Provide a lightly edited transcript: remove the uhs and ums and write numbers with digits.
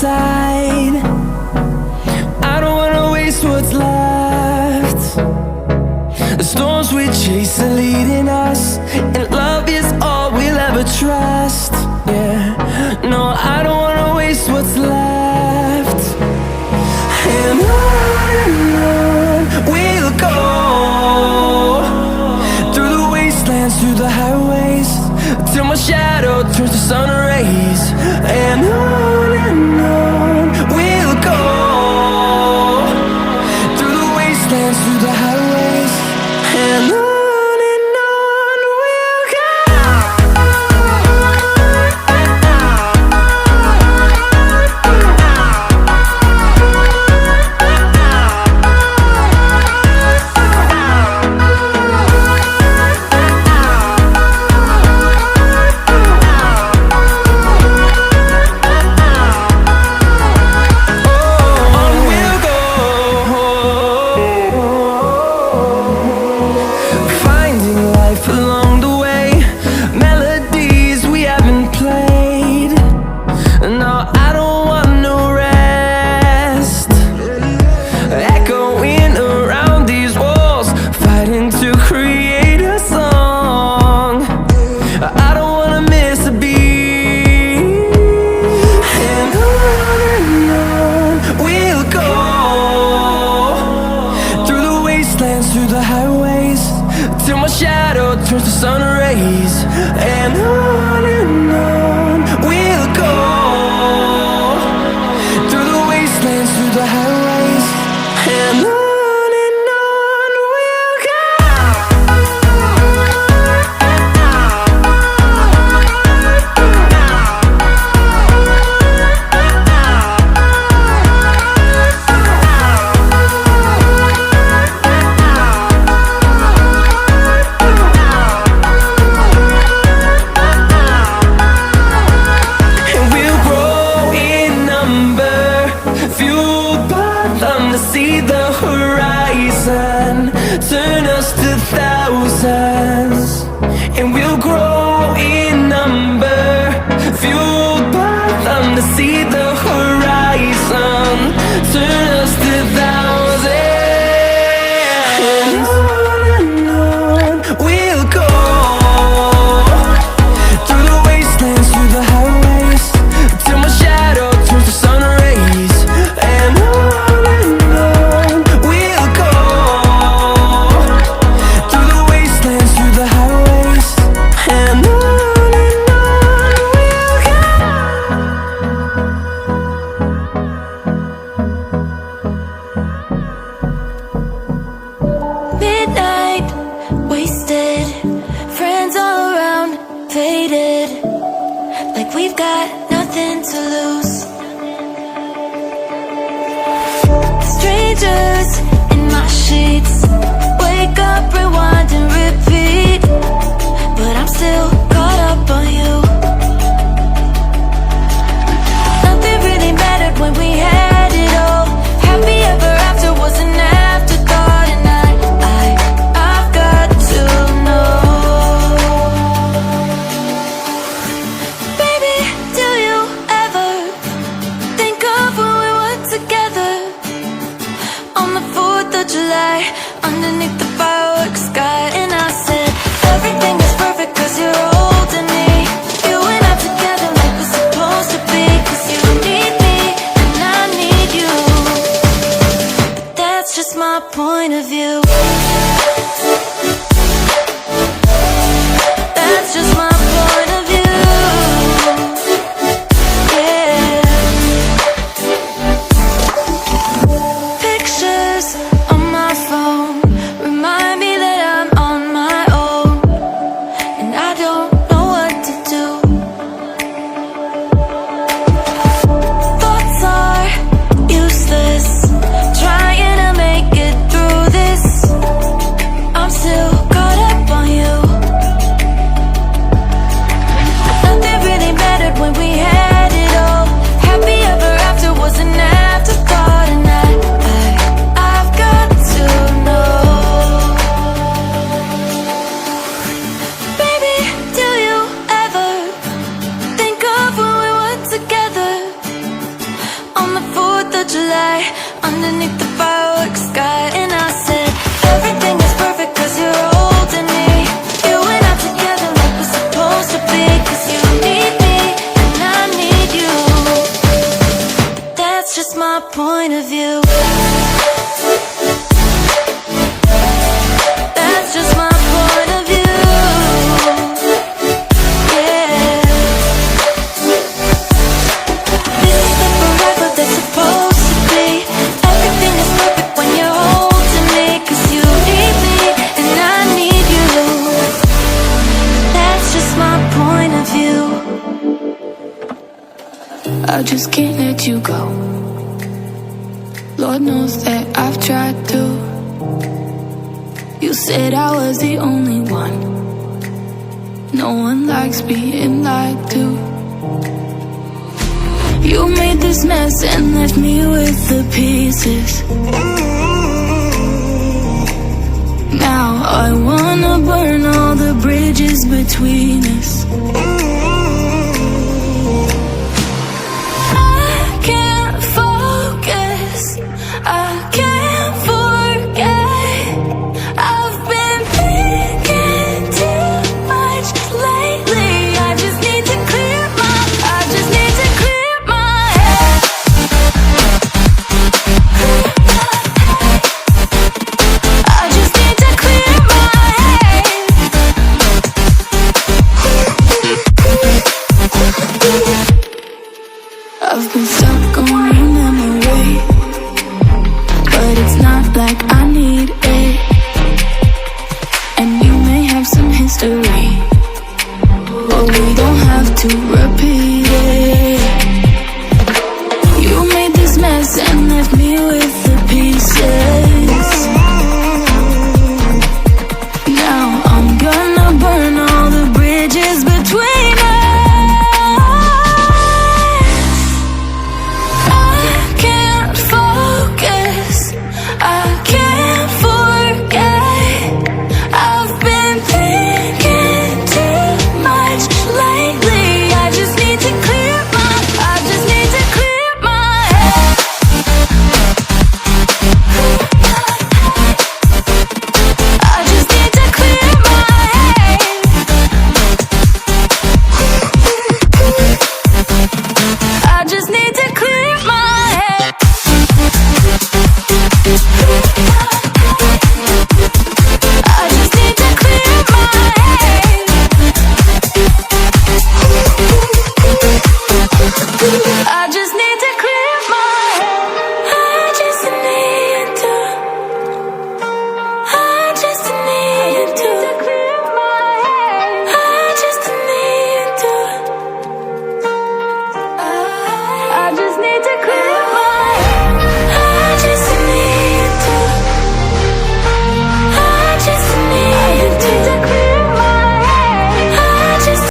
inside. I don't wanna waste what's left. The storms we chase are leading us, and love is all we'll ever trust. Yeah, no, I don't wanna waste what's left. And on we'll go, through the wastelands, through the highways, till my shadow turns to sun rays. And on we'll go, through the wastelands, through the highways, and on we'll go. Through the highways, till my shadow turns to sun rays. And on we'll go, through the wastelands, through the highways, and on we'll go. See the horizon, turn us to thousands, and we'll grow in number, fueled by them. To see the horizon, turn us to thousands, and on we'll go, through the wastelands, through the highways, till my shadow turns to sun rays. And midnight, wasted, friends all around, faded, like we've got nothing to lose. Strangers in my sheets, wake up, rewind and repeat, but I'm still caught up on you. Nothing really mattered when we had it all. Happy ever after was an afterthought, and I've got to know. Baby, do you ever think of when we were together on the 4th of July, underneath the fireworks sky? And I said, everything is perfect 'cause you're holding me. You and I together like we're supposed to be, 'cause you need me and I need you, but that's just my point of view. That's just my point of view. Yeah. Pictures on my phone July, underneath the fireworks sky. And I said, everything is perfect cause you're holding me. You and I together like we're supposed to be. Cause you need me and I need you. But that's just my point of view. That's just my point of view. Yeah. This is the forever that's supposed to be. Everything is perfect when you're holding me. Cause you need me and I need you. That's just my point of view. I just can't let you go. Lord knows that I've tried to. You said I was the only one. No one likes being lied to. You made this mess and left me with the pieces. Now I wanna burn all the bridges between us. I can't focus, I can't forget. I've been thinking too much lately. I just need to clear my head. I just need to clear my head. I've been stuck on your memory, but it's not like I